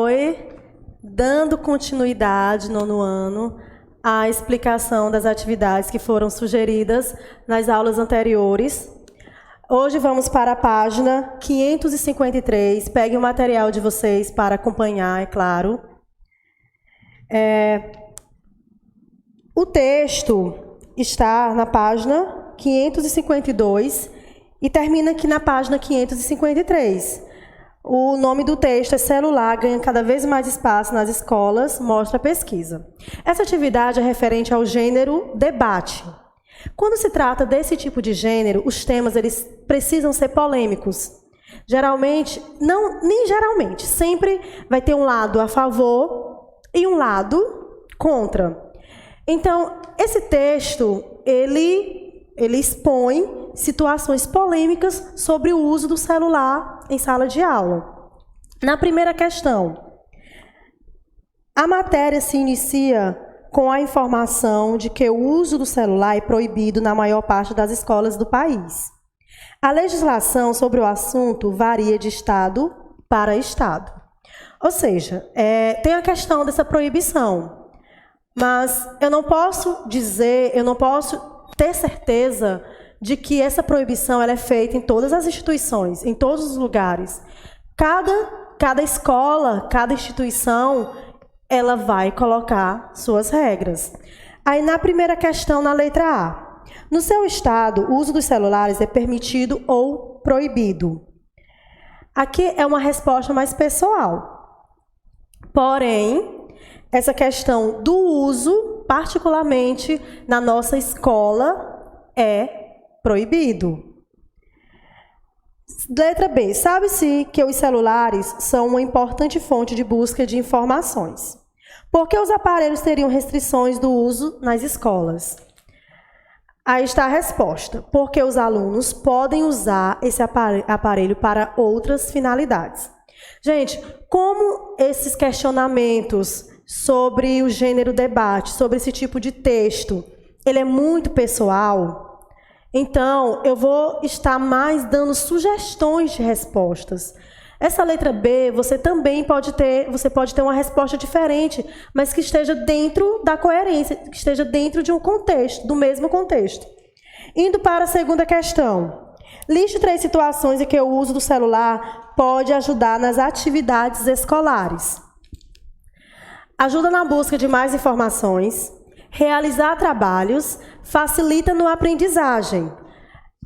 Oi, dando continuidade, nono ano, à explicação das atividades que foram sugeridas nas aulas anteriores. Hoje vamos para a página 553. Peguem o material de vocês para acompanhar, é claro. O texto está na página 552 e termina aqui na página 553. O nome do texto é Celular ganha cada vez mais espaço nas escolas, mostra a pesquisa. Essa atividade é referente ao gênero debate. Quando se trata desse tipo de gênero, os temas eles precisam ser polêmicos. Geralmente, nem geralmente, sempre vai ter um lado a favor e um lado contra. Então, esse texto, ele expõe situações polêmicas sobre o uso do celular em sala de aula. Na primeira questão, a matéria se inicia com a informação de que o uso do celular é proibido na maior parte das escolas do país. A legislação sobre o assunto varia de estado para estado. Ou seja, tem a questão dessa proibição, mas eu não posso ter certeza de que essa proibição ela é feita em todas as instituições, em todos os lugares. Cada escola, cada instituição, ela vai colocar suas regras. Aí, na primeira questão, na letra A. No seu estado, o uso dos celulares é permitido ou proibido? Aqui é uma resposta mais pessoal. Porém, essa questão do uso, particularmente na nossa escola, é proibido. Letra B. Sabe-se que os celulares são uma importante fonte de busca de informações. Por que os aparelhos teriam restrições do uso nas escolas? Aí está a resposta. Porque os alunos podem usar esse aparelho para outras finalidades. Gente, como esses questionamentos sobre o gênero debate, sobre esse tipo de texto, ele é muito pessoal, então eu vou estar mais dando sugestões de respostas. Essa letra B, você pode ter uma resposta diferente, mas que esteja dentro da coerência, que esteja dentro de um contexto, do mesmo contexto. Indo para a segunda questão. Liste 3 situações em que o uso do celular pode ajudar nas atividades escolares. Ajuda na busca de mais informações, realizar trabalhos, facilita na aprendizagem.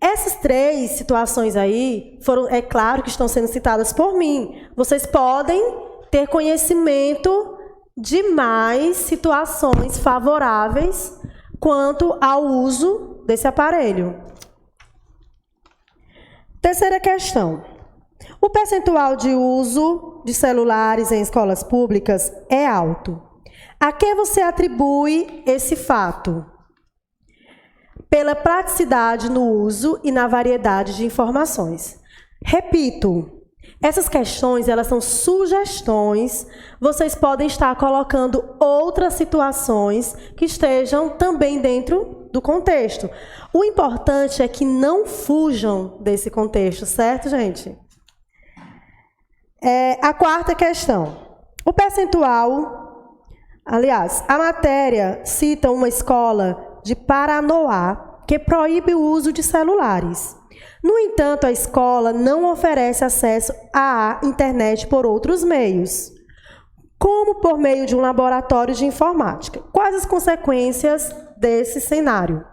Essas 3 situações aí, é claro que estão sendo citadas por mim. Vocês podem ter conhecimento de mais situações favoráveis quanto ao uso desse aparelho. Terceira questão. O percentual de uso de celulares em escolas públicas é alto. A que você atribui esse fato? Pela praticidade no uso e na variedade de informações. Repito, essas questões elas são sugestões, vocês podem estar colocando outras situações que estejam também dentro do contexto. O importante é que não fujam desse contexto, certo, gente? A quarta questão. O percentual, aliás, a matéria cita uma escola de Paranoá que proíbe o uso de celulares. No entanto, a escola não oferece acesso à internet por outros meios, como por meio de um laboratório de informática. Quais as consequências desse cenário?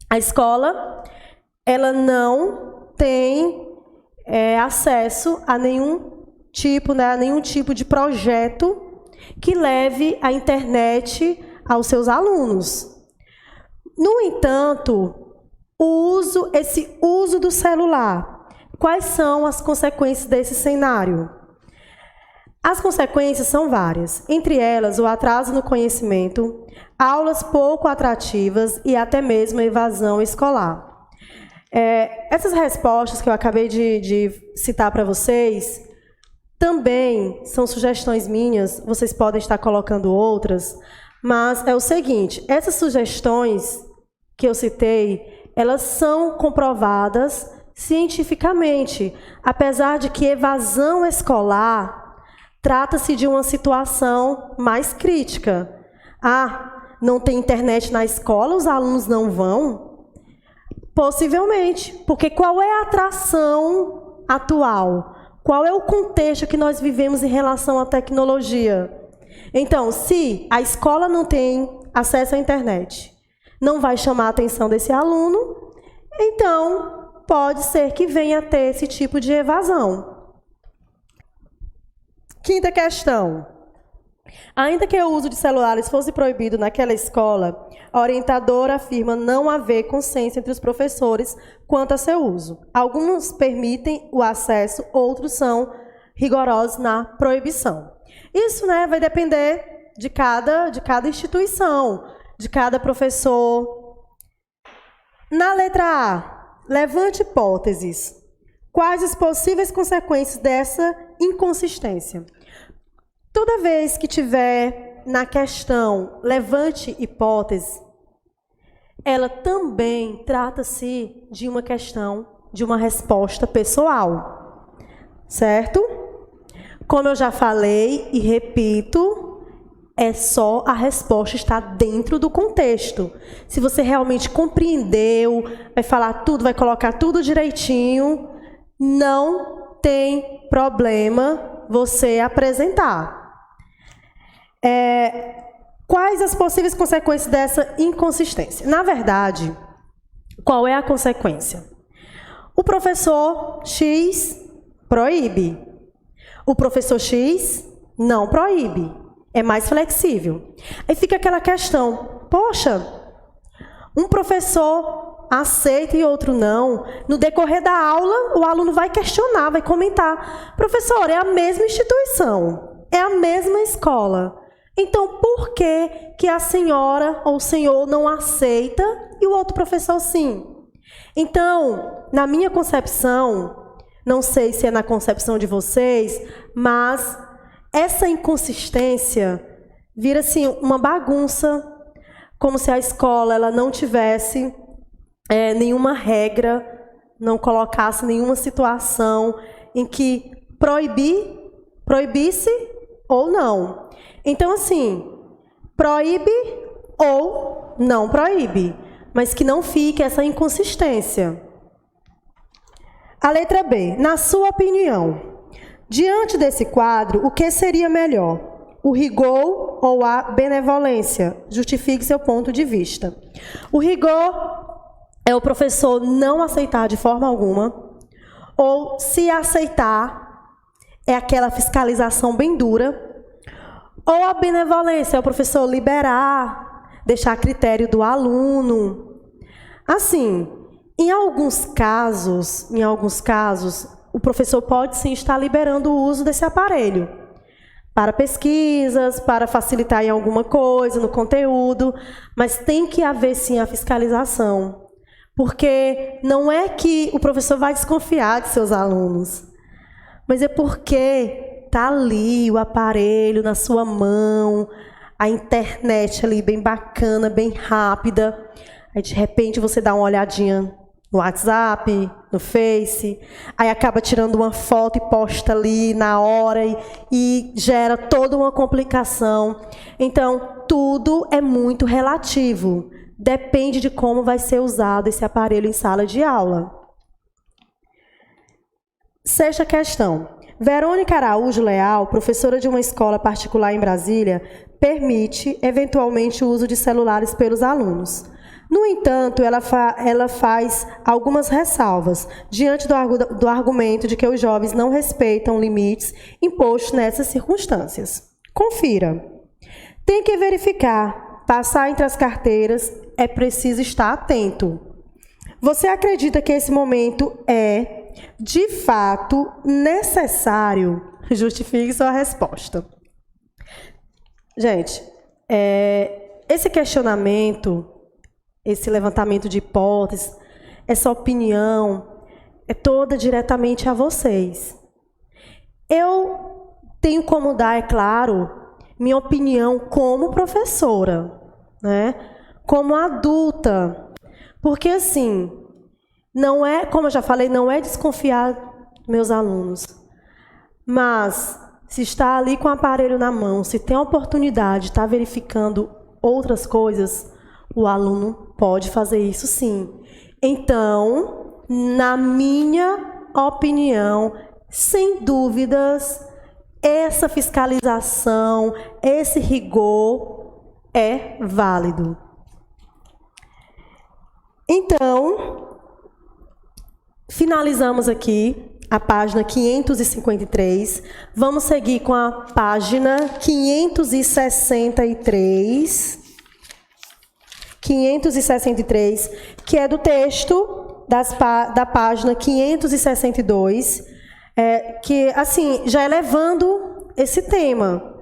A escola ela não tem acesso a nenhum tipo de projeto que leve a internet aos seus alunos. No entanto, esse uso do celular, quais são as consequências desse cenário? As consequências são várias, entre elas o atraso no conhecimento, aulas pouco atrativas e até mesmo a evasão escolar. Essas respostas que eu acabei de citar para vocês também são sugestões minhas, vocês podem estar colocando outras, mas é o seguinte, essas sugestões que eu citei, elas são comprovadas cientificamente, apesar de que evasão escolar Trata-se de uma situação mais crítica. Ah, não tem internet na escola, os alunos não vão? Possivelmente, porque qual é a atração atual? Qual é o contexto que nós vivemos em relação à tecnologia? Então, se a escola não tem acesso à internet, não vai chamar a atenção desse aluno, então pode ser que venha a ter esse tipo de evasão. Quinta questão. Ainda que o uso de celulares fosse proibido naquela escola, a orientadora afirma não haver consenso entre os professores quanto a seu uso. Alguns permitem o acesso, outros são rigorosos na proibição. Isso, vai depender de cada instituição, de cada professor. Na letra A, levante hipóteses. Quais as possíveis consequências dessa inconsistência? Toda vez que tiver na questão levante hipótese, ela também trata-se de uma questão, de uma resposta pessoal, certo? Como eu já falei e repito, é só a resposta estar dentro do contexto. Se você realmente compreendeu, vai falar tudo, vai colocar tudo direitinho, não tem problema você apresentar. Quais as possíveis consequências dessa inconsistência? Na verdade, qual é a consequência? O professor X proíbe. O professor X não proíbe. É mais flexível. Aí fica aquela questão, poxa, um professor aceita e outro não. No decorrer da aula, o aluno vai questionar, vai comentar. Professor, é a mesma instituição, é a mesma escola. Então, por que a senhora ou o senhor não aceita e o outro professor sim? Então, na minha concepção, não sei se é na concepção de vocês, mas essa inconsistência vira assim uma bagunça, como se a escola ela não tivesse nenhuma regra, não colocasse nenhuma situação em que proibisse ou não. Então, assim, proíbe ou não proíbe, mas que não fique essa inconsistência. A letra B, na sua opinião, diante desse quadro, o que seria melhor? O rigor ou a benevolência? Justifique seu ponto de vista. O rigor é o professor não aceitar de forma alguma, ou se aceitar, é aquela fiscalização bem dura. Ou a benevolência é o professor liberar, deixar a critério do aluno. Assim, em alguns casos, o professor pode sim estar liberando o uso desse aparelho para pesquisas, para facilitar em alguma coisa, no conteúdo, mas tem que haver sim a fiscalização, porque não é que o professor vai desconfiar de seus alunos, mas é porque está ali o aparelho na sua mão, a internet ali bem bacana, bem rápida. Aí, de repente, você dá uma olhadinha no WhatsApp, no Face, aí acaba tirando uma foto e posta ali na hora e gera toda uma complicação. Então, tudo é muito relativo. Depende de como vai ser usado esse aparelho em sala de aula. Sexta questão. Verônica Araújo Leal, professora de uma escola particular em Brasília, permite, eventualmente, o uso de celulares pelos alunos. No entanto, ela faz algumas ressalvas, diante do argumento de que os jovens não respeitam limites impostos nessas circunstâncias. Confira. Tem que verificar, passar entre as carteiras, é preciso estar atento. Você acredita que esse momento é de fato necessário? Justifique sua resposta. Gente, esse questionamento, esse levantamento de hipóteses, essa opinião, é toda diretamente a vocês. Eu tenho como dar, é claro, minha opinião como professora, como adulta. Porque, assim, não é, como eu já falei, não é desconfiar dos meus alunos. Mas, se está ali com o aparelho na mão, se tem a oportunidade de estar verificando outras coisas, o aluno pode fazer isso sim. Então, na minha opinião, sem dúvidas, essa fiscalização, esse rigor é válido. Então, finalizamos aqui a página 553. Vamos seguir com a página 563. 563, que é do texto da página 562, que, assim, já é levando esse tema,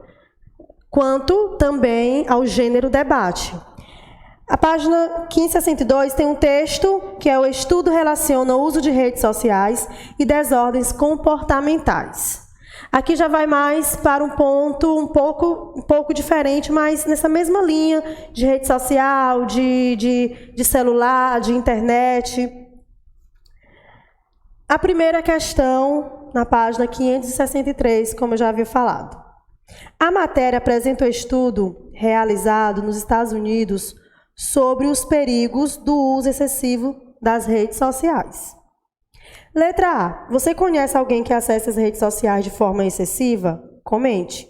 quanto também ao gênero debate. A página 562 tem um texto que é o estudo relaciona o uso de redes sociais e desordens comportamentais. Aqui já vai mais para um ponto um pouco diferente, mas nessa mesma linha de rede social, de celular, de internet. A primeira questão, na página 563, como eu já havia falado. A matéria apresenta o estudo realizado nos Estados Unidos sobre os perigos do uso excessivo das redes sociais. Letra A. Você conhece alguém que acessa as redes sociais de forma excessiva? Comente.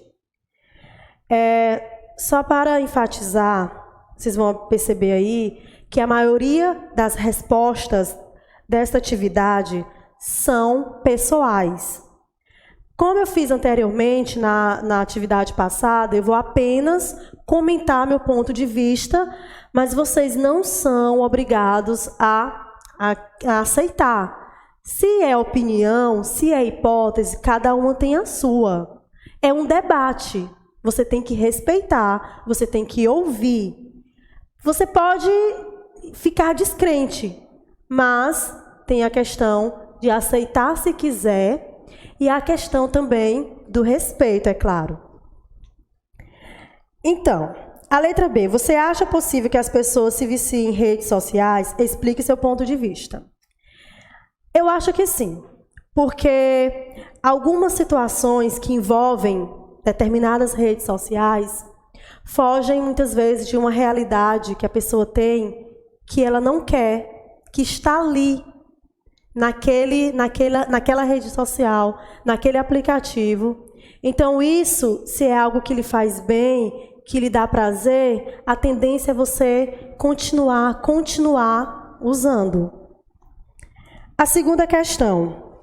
Só para enfatizar, vocês vão perceber aí que a maioria das respostas desta atividade são pessoais. Como eu fiz anteriormente na atividade passada, eu vou apenas comentar meu ponto de vista, mas vocês não são obrigados a aceitar. Se é opinião, se é hipótese, cada uma tem a sua. É um debate. Você tem que respeitar, você tem que ouvir. Você pode ficar descrente, mas tem a questão de aceitar se quiser e a questão também do respeito, é claro. Então, a letra B. Você acha possível que as pessoas se viciem em redes sociais? Explique seu ponto de vista. Eu acho que sim, porque algumas situações que envolvem determinadas redes sociais fogem muitas vezes de uma realidade que a pessoa tem, que ela não quer, que está ali, naquela rede social, naquele aplicativo. Então, isso, se é algo que lhe faz bem, que lhe dá prazer, a tendência é você continuar usando. A segunda questão.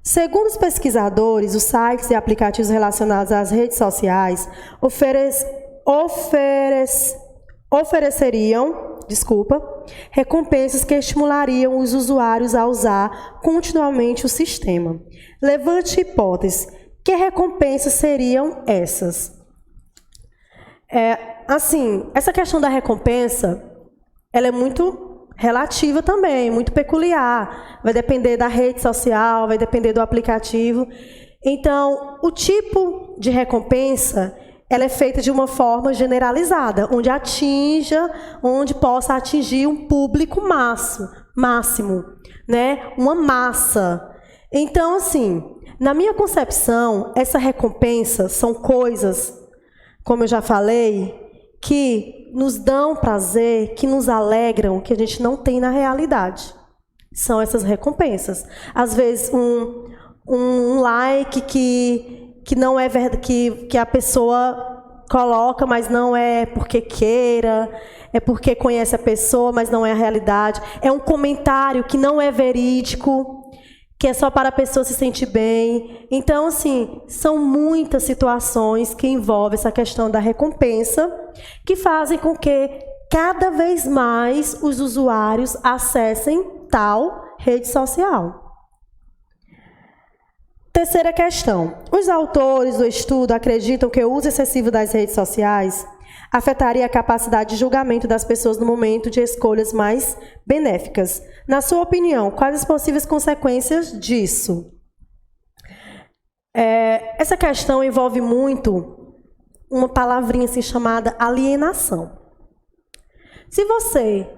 Segundo os pesquisadores, os sites e aplicativos relacionados às redes sociais ofereceriam recompensas que estimulariam os usuários a usar continuamente o sistema. Levante hipóteses. Que recompensas seriam essas? Assim, essa questão da recompensa, ela é muito relativa também, muito peculiar. Vai depender da rede social, vai depender do aplicativo. Então, o tipo de recompensa, ela é feita de uma forma generalizada, onde possa atingir um público máximo, né? Uma massa. Então, assim, na minha concepção, essa recompensa são coisas, como eu já falei, que nos dão prazer, que nos alegram, que a gente não tem na realidade. São essas recompensas. Às vezes, um like que não é verdade, que a pessoa coloca, mas não é porque queira, é porque conhece a pessoa, mas não é a realidade. É um comentário que não é verídico, que é só para a pessoa se sentir bem. Então, assim, são muitas situações que envolvem essa questão da recompensa, que fazem com que cada vez mais os usuários acessem tal rede social. Terceira questão. Os autores do estudo acreditam que o uso excessivo das redes sociais afetaria a capacidade de julgamento das pessoas no momento de escolhas mais benéficas. Na sua opinião, quais as possíveis consequências disso? Essa questão envolve muito uma palavrinha assim chamada alienação. Se você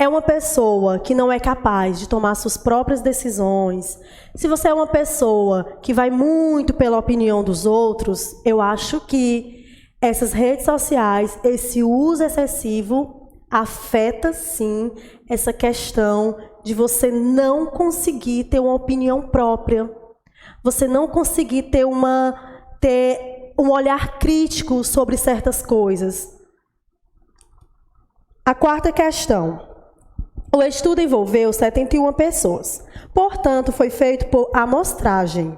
é uma pessoa que não é capaz de tomar suas próprias decisões, se você é uma pessoa que vai muito pela opinião dos outros, eu acho que essas redes sociais, esse uso excessivo, afeta sim essa questão de você não conseguir ter uma opinião própria, você não conseguir ter um olhar crítico sobre certas coisas. A quarta questão. O estudo envolveu 71 pessoas. Portanto, foi feito por amostragem.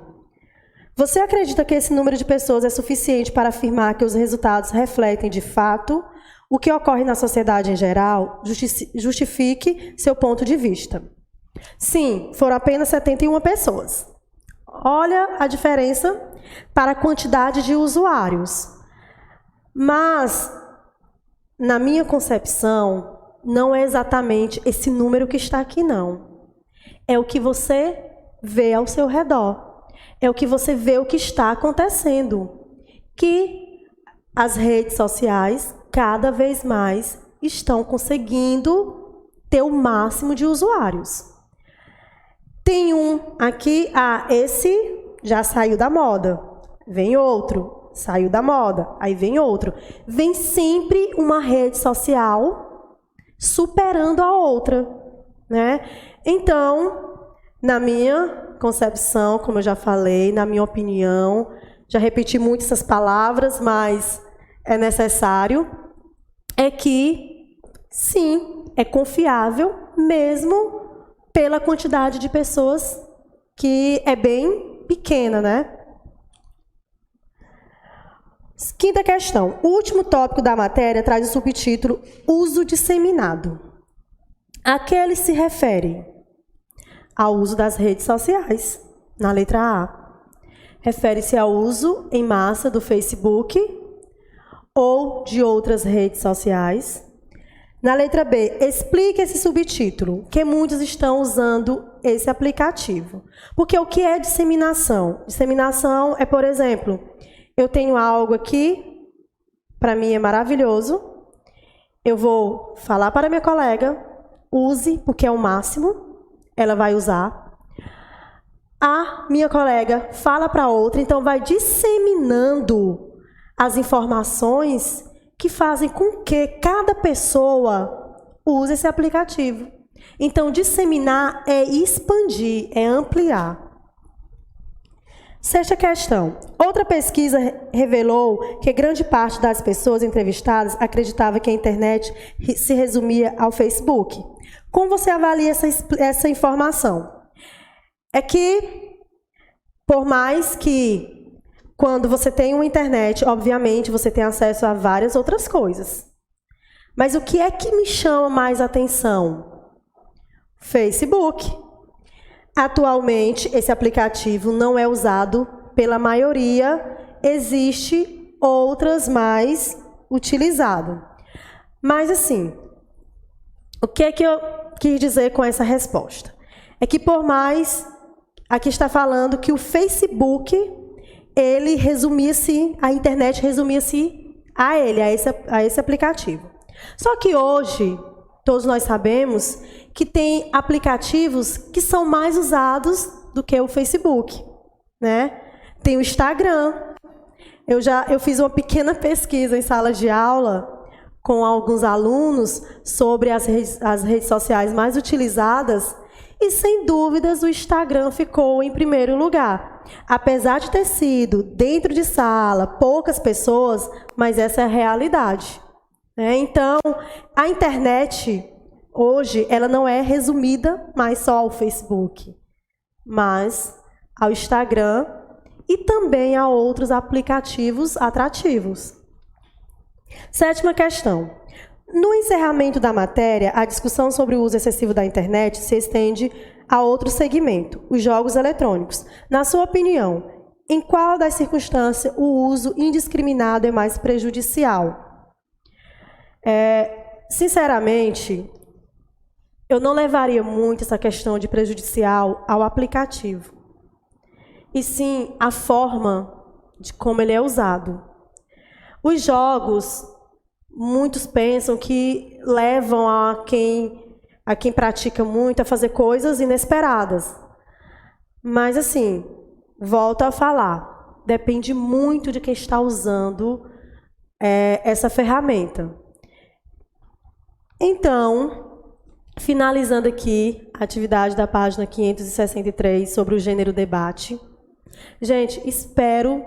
Você acredita que esse número de pessoas é suficiente para afirmar que os resultados refletem, de fato, o que ocorre na sociedade em geral? Justifique seu ponto de vista. Sim, foram apenas 71 pessoas. Olha a diferença para a quantidade de usuários. Mas, na minha concepção, não é exatamente esse número que está aqui, não. É o que você vê ao seu redor. É o que você vê o que está acontecendo. Que as redes sociais, cada vez mais, estão conseguindo ter o máximo de usuários. Tem um aqui, esse já saiu da moda. Vem outro, saiu da moda. Aí vem outro. Vem sempre uma rede social superando a outra, né? Então, na minha concepção, como eu já falei, na minha opinião, já repeti muito essas palavras, mas é necessário, é que, sim, é confiável, mesmo pela quantidade de pessoas que é bem pequena, né? Quinta questão. O último tópico da matéria traz o subtítulo Uso disseminado. A que ele se refere? Ao uso das redes sociais, na letra A. Refere-se ao uso em massa do Facebook ou de outras redes sociais. Na letra B, explique esse subtítulo, que muitos estão usando esse aplicativo. Porque o que é disseminação? Disseminação é, por exemplo, eu tenho algo aqui, para mim é maravilhoso, eu vou falar para minha colega, use, porque é o máximo, ela vai usar. A minha colega fala para outra, então vai disseminando as informações que fazem com que cada pessoa use esse aplicativo. Então, disseminar é expandir, é ampliar. Sexta questão. Outra pesquisa revelou que grande parte das pessoas entrevistadas acreditava que a internet se resumia ao Facebook. Como você avalia essa informação? É que, por mais que, quando você tem uma internet, obviamente, você tem acesso a várias outras coisas. Mas o que é que me chama mais atenção? Facebook. Atualmente, esse aplicativo não é usado pela maioria, existe outras mais utilizadas. Mas, assim, o que é que eu quis dizer com essa resposta? É que, por mais, aqui está falando que o Facebook, ele resumia-se, a internet resumia-se a ele, a esse aplicativo. Só que hoje, todos nós sabemos que tem aplicativos que são mais usados do que o Facebook, né? Tem o Instagram. Eu fiz uma pequena pesquisa em sala de aula com alguns alunos sobre as redes sociais mais utilizadas e, sem dúvidas, o Instagram ficou em primeiro lugar. Apesar de ter sido dentro de sala, poucas pessoas, mas essa é a realidade. Então, a internet, hoje, ela não é resumida mais só ao Facebook, mas ao Instagram e também a outros aplicativos atrativos. Sétima questão. No encerramento da matéria, a discussão sobre o uso excessivo da internet se estende a outro segmento, os jogos eletrônicos. Na sua opinião, em qual das circunstâncias o uso indiscriminado é mais prejudicial? Sinceramente, eu não levaria muito essa questão de prejudicial ao aplicativo, e sim a forma de como ele é usado. Os jogos, muitos pensam que levam a quem a quem pratica muito a fazer coisas inesperadas. Mas, assim, volto a falar, depende muito de quem está usando essa ferramenta. Então, finalizando aqui a atividade da página 563 sobre o gênero debate. Gente, espero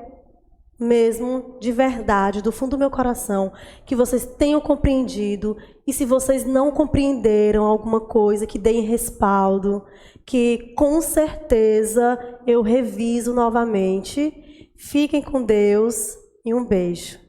mesmo, de verdade, do fundo do meu coração, que vocês tenham compreendido, e se vocês não compreenderam alguma coisa, que deem respaldo, que com certeza eu reviso novamente. Fiquem com Deus e um beijo.